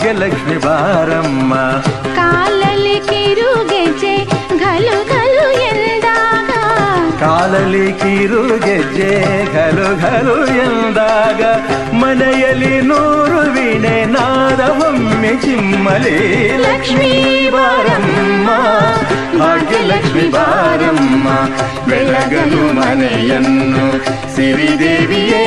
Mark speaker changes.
Speaker 1: ಭಾಗ್ಯಲಕ್ಷ್ಮಿ ಬಾರಮ್ಮ.
Speaker 2: ಕಾಲಲ್ಲಿ ಕಿರುಗೆಜ್ಜೆ ಘಲು ಘಲು ಎಂದಾಗ,
Speaker 1: ಕಾಲಲ್ಲಿ ಕಿರುಗೆಜ್ಜೆ ಘಲು ಘಲು ಎಂದಾಗ, ಮನೆಯಲ್ಲಿ 100 ವೀಣೆ ನಾದವೊಮ್ಮೆ ಚಿಮ್ಮಲಿ. ಲಕ್ಷ್ಮೀ ಬಾರಮ್ಮ, ಭಾಗ್ಯಲಕ್ಷ್ಮಿ ಬಾರಮ್ಮ, ಬೆಳಗಲು ಮನೆಯನ್ನು ಸಿರಿದೇವಿಯೇ.